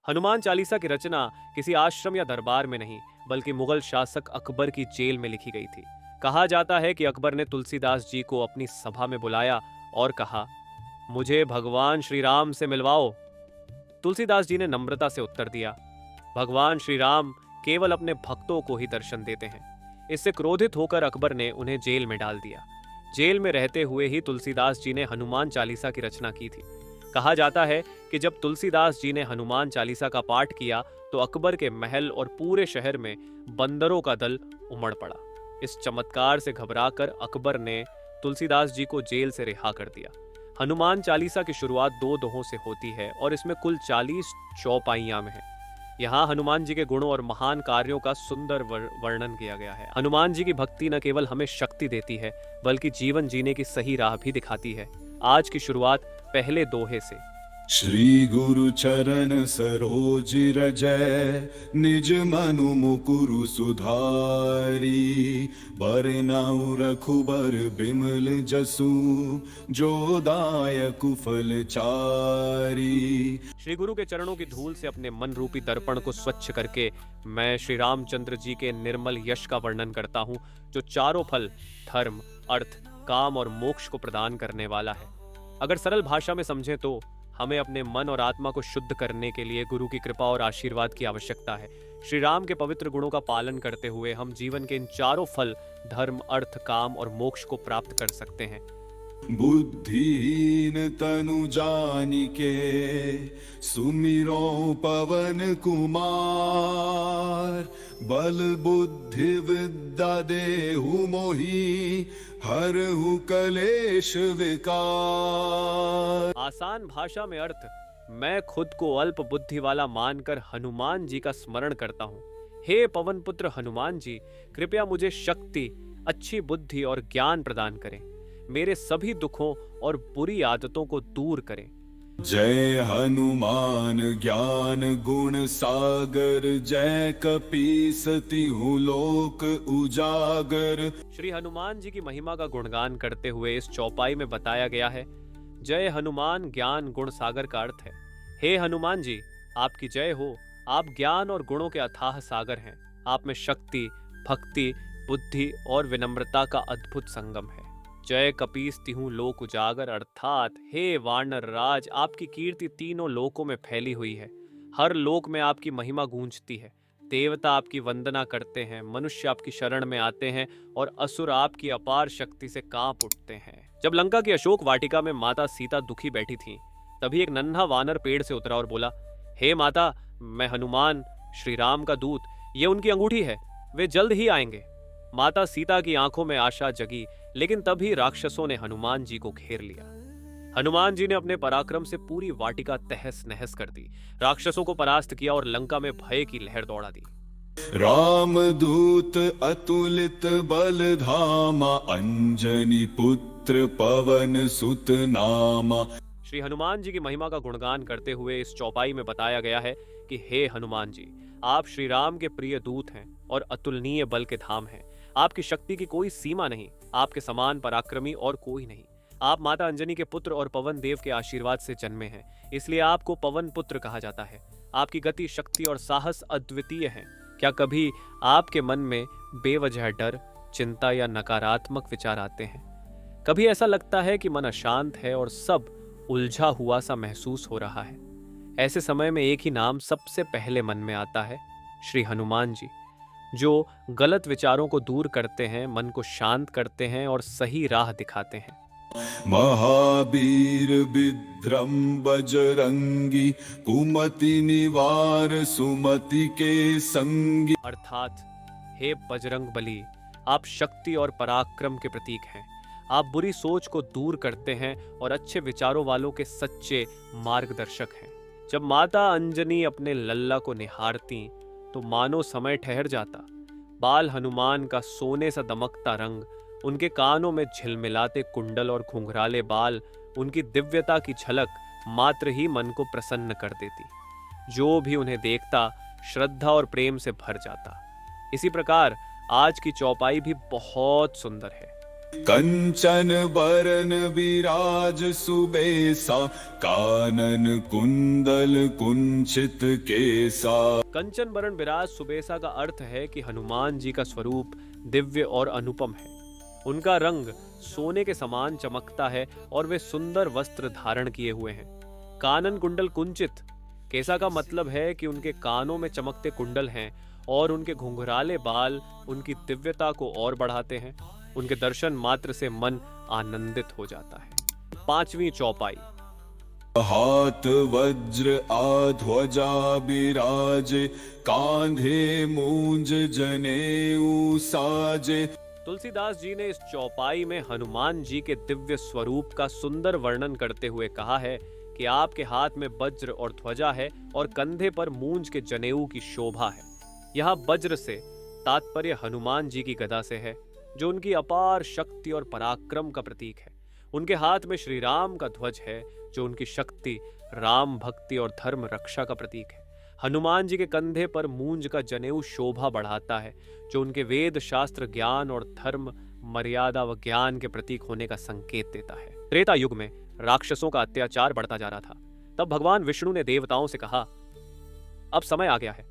हनुमान चालीसा की रचना किसी आश्रम या दरबार में नहीं, बल्कि मुगल शासक अकबर की जेल में लिखी गई थी। कहा जाता है कि अकबर ने तुलसीदास जी को अपनी सभा में बुलाया और कहा, मुझे भगवान श्री राम से मिलवाओ। तुलसीदास जी ने नम्रता से उत्तर दिया, भगवान श्री राम केवल अपने भक्तों को ही दर्शन देते हैं। इससे क्रोधित होकर अकबर ने उन्हें जेल में डाल दिया। जेल में रहते हुए ही तुलसीदास जी ने हनुमान चालीसा की रचना की थी। कहा जाता है कि जब तुलसीदास जी ने हनुमान चालीसा का पाठ किया तो अकबर के महल और पूरे शहर में बंदरों का दल उमड़ पड़ा। इस चमत्कार से घबराकर अकबर ने तुलसीदास जी को जेल से रिहा कर दिया। हनुमान चालीसा की शुरुआत 2 दोहों से होती है और इसमें कुल 40 चौपाइयां में है। यहाँ हनुमान जी के गुणों और महान कार्यों का सुंदर वर्णन किया गया है। हनुमान जी की भक्ति न केवल हमें शक्ति देती है, बल्कि जीवन जीने की सही राह भी दिखाती है। आज की शुरुआत पहले दोहे से। श्री गुरु चरण सरोज रजै, निज मनु मुकुरु सुधारी। बरनउँ रघुबर बिमल जसु, जो दायकु फल चारी। श्री गुरु के चरणों की धूल से अपने मन रूपी दर्पण को स्वच्छ करके मैं श्री रामचंद्र जी के निर्मल यश का वर्णन करता हूँ, जो चारों फल धर्म, अर्थ, काम और मोक्ष को प्रदान करने वाला है। अगर सरल भाषा में समझें तो हमें अपने मन और आत्मा को शुद्ध करने के लिए गुरु की कृपा और आशीर्वाद की आवश्यकता है। श्री राम के पवित्र गुणों का पालन करते हुए हम जीवन के इन चारों फल धर्म, अर्थ, काम और मोक्ष को प्राप्त कर सकते हैं। बुद्धिहीन तनु जानिके, सुमिरो पवन कुमार। बल बुद्धि विद्या देहु मोहि, हरहु कलेश विकार। आसान भाषा में अर्थ, मैं खुद को अल्प बुद्धि वाला मानकर हनुमान जी का स्मरण करता हूँ। हे पवन पुत्र हनुमान जी, कृपया मुझे शक्ति, अच्छी बुद्धि और ज्ञान प्रदान करें। मेरे सभी दुखों और बुरी आदतों को दूर करें। जय हनुमान ज्ञान गुण सागर, जय कपीस तिहु लोक उजागर। श्री हनुमान जी की महिमा का गुणगान करते हुए इस चौपाई में बताया गया है। जय हनुमान ज्ञान गुण सागर का अर्थ है, हे हनुमान जी, आपकी जय हो। आप ज्ञान और गुणों के अथाह सागर हैं। आप में शक्ति, भक्ति, बुद्धि और विनम्रता का अद्भुत संगम है। जय कपीस तिहु लोक उजागर, अर्थात हे वानर राज, आपकी कीर्ति तीनों लोकों में फैली हुई है। हर लोक में आपकी महिमा गूंजती है। देवता आपकी वंदना करते हैं, मनुष्य आपकी शरण में आते हैं और असुर आपकी अपार शक्ति से कांप उठते हैं। जब लंका की अशोक वाटिका में माता सीता दुखी बैठी थीं, तभी एक नन्हा वानर पेड़ से उतरा और बोला, हे माता, मैं हनुमान, श्री राम का दूत, ये उनकी अंगूठी है, वे जल्द ही आएंगे। माता सीता की आंखों में आशा जगी, लेकिन तभी राक्षसों ने हनुमान जी को घेर लिया। हनुमान जी ने अपने पराक्रम से पूरी वाटिका तहस नहस कर दी, राक्षसों को परास्त किया और लंका में भय की लहर दौड़ा दी। रामदूत अतुलित बल धामा, अंजनी पुत्र पवन सुत नामा। श्री हनुमान जी की महिमा का गुणगान करते हुए इस चौपाई में बताया गया है कि हे हनुमान जी, आप श्री राम के प्रिय दूत हैं और अतुलनीय बल के धाम हैं। आपकी शक्ति की कोई सीमा नहीं, आपके समान पराक्रमी और कोई नहीं। आप माता अंजनी के पुत्र और पवन देव के आशीर्वाद से जन्मे हैं, इसलिए आपको पवन पुत्र कहा जाता है। आपकी गति, शक्ति और साहस अद्वितीय हैं। क्या कभी आपके मन में बेवजह डर, चिंता या नकारात्मक विचार आते हैं? कभी ऐसा लगता है कि मन अशांत है और सब उलझा हुआ सा महसूस हो रहा है? ऐसे समय में एक ही नाम सबसे पहले मन में आता है, श्री हनुमान जी, जो गलत विचारों को दूर करते हैं, मन को शांत करते हैं और सही राह दिखाते हैं। महावीर विक्रम बजरंगी, कुमति निवार सुमति के संगी। अर्थात हे बजरंग बली, आप शक्ति और पराक्रम के प्रतीक हैं। आप बुरी सोच को दूर करते हैं और अच्छे विचारों वालों के सच्चे मार्गदर्शक हैं। जब माता अंजनी अपने लल्ला को निहारती तो मानो समय ठहर जाता। बाल हनुमान का सोने सा दमकता रंग, उनके कानों में झिलमिलाते कुंडल और घुंघराले बाल, उनकी दिव्यता की झलक मात्र ही मन को प्रसन्न कर देती। जो भी उन्हें देखता श्रद्धा और प्रेम से भर जाता। इसी प्रकार आज की चौपाई भी बहुत सुंदर है। कंचन बरन विराज सुबेसा, कानन कुंडल कुंचित केसा। कंचन बरन विराज सुबेसा का अर्थ है कि हनुमान जी का स्वरूप दिव्य और अनुपम है। उनका रंग सोने के समान चमकता है और वे सुंदर वस्त्र धारण किए हुए हैं। कानन कुंडल कुंचित केसा का मतलब है कि उनके कानों में चमकते कुंडल हैं और उनके घुंघराले बाल उनकी दिव्यता को और बढ़ाते हैं। उनके दर्शन मात्र से मन आनंदित हो जाता है। पांचवी चौपाई। हाथ वज्र आध्वजा बिराजे, कांधे मूंज जनेऊ साजे। तुलसीदास जी ने इस चौपाई में हनुमान जी के दिव्य स्वरूप का सुंदर वर्णन करते हुए कहा है कि आपके हाथ में वज्र और ध्वजा है और कंधे पर मूंज के जनेऊ की शोभा है। यहाँ वज्र से तात्पर्य हनुमान जी की गदा से है, जो उनकी अपार शक्ति और पराक्रम का प्रतीक है। उनके हाथ में श्री राम का ध्वज है, जो उनकी शक्ति, राम भक्ति और धर्म रक्षा का प्रतीक है। हनुमान जी के कंधे पर मूंज का जनेऊ शोभा बढ़ाता है, जो उनके वेद शास्त्र ज्ञान और धर्म मर्यादा व ज्ञान के प्रतीक होने का संकेत देता है। त्रेता युग में राक्षसों का अत्याचार बढ़ता जा रहा था। तब भगवान विष्णु ने देवताओं से कहा, अब समय आ गया है,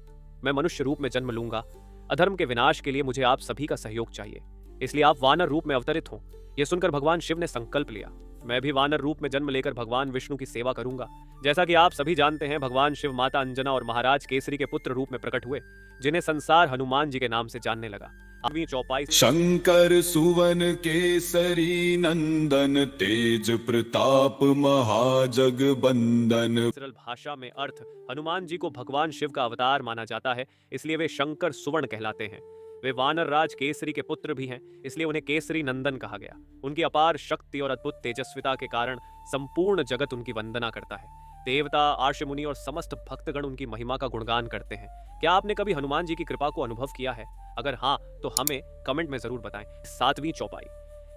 मैं मनुष्य रूप में जन्म लूंगा। अधर्म के विनाश के लिए मुझे आप सभी का सहयोग चाहिए, इसलिए आप वानर रूप में अवतरित हो। यह सुनकर भगवान शिव ने संकल्प लिया, मैं भी वानर रूप में जन्म लेकर भगवान विष्णु की सेवा करूंगा। जैसा कि आप सभी जानते हैं, भगवान शिव माता अंजना और महाराज केसरी के पुत्र रूप में प्रकट हुए, जिन्हें संसार हनुमान जी के नाम से जानने लगा। आठवीं चौपाई। शंकर सुवन केसरी नंदन, तेज प्रताप महाजगबंदन। सरल भाषा में अर्थ, हनुमान जी को भगवान शिव का अवतार माना जाता है, इसलिए वे शंकर सुवर्ण कहलाते हैं। वे वानर राज केसरी के पुत्र भी हैं, इसलिए उन्हें केसरी नंदन कहा गया। उनकी अपार शक्ति और अद्भुत तेजस्विता के कारण संपूर्ण जगत उनकी वंदना करता है। देवता, आर्ष मुनि और समस्त भक्तगण उनकी महिमा का गुणगान करते हैं। क्या आपने कभी हनुमान जी की कृपा को अनुभव किया है? अगर हाँ, तो हमें कमेंट में जरूर बताएं। सातवीं चौपाई।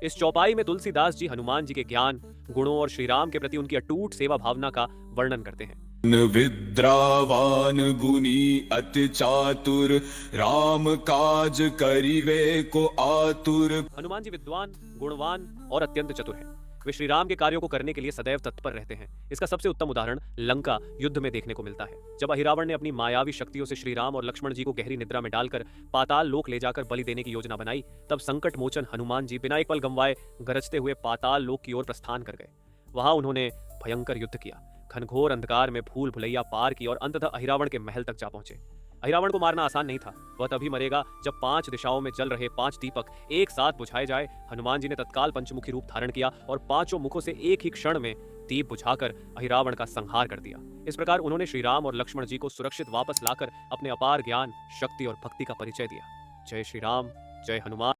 इस चौपाई में तुलसीदास जी हनुमान जी के ज्ञान, गुणों और श्री राम के प्रति उनकी अटूट सेवा भावना का वर्णन करते हैं। विद्रावान गुनी अति चातुर, राम काज करिवे को आतुर। हनुमान जी विद्वान, गुणवान और अत्यंत चतुर हैं। वे श्री राम के कार्यों को करने के लिए सदैव तत्पर रहते हैं। इसका सबसे उत्तम उदाहरण लंका युद्ध में देखने को मिलता है। जब अहिरावण ने अपनी मायावी शक्तियों से श्री राम और लक्ष्मण जी को गहरी निद्रा में डालकर पाताल लोक ले जाकर बलि देने की योजना बनाई, तब संकट मोचन हनुमान जी बिना एक पल गंवाए गरजते हुए पाताल लोक की ओर प्रस्थान कर गए। वहां उन्होंने भयंकर युद्ध किया, घनघोर अंधकार में भूल भुलैया पार की और अंततः अहिरावण के महल तक जा पहुंचे। अहिरावण को मारना आसान नहीं था। वह तभी मरेगा जब 5 दिशाओं में जल रहे 5 दीपक एक साथ बुझाए जाए। हनुमान जी ने तत्काल पंचमुखी रूप धारण किया और 5 मुखों से एक ही क्षण में दीप बुझाकर अहिरावण का संहार कर दिया। इस प्रकार उन्होंने श्री राम और लक्ष्मण जी को सुरक्षित वापस लाकर अपने अपार ज्ञान, शक्ति और भक्ति का परिचय दिया। जय श्री राम, जय हनुमान।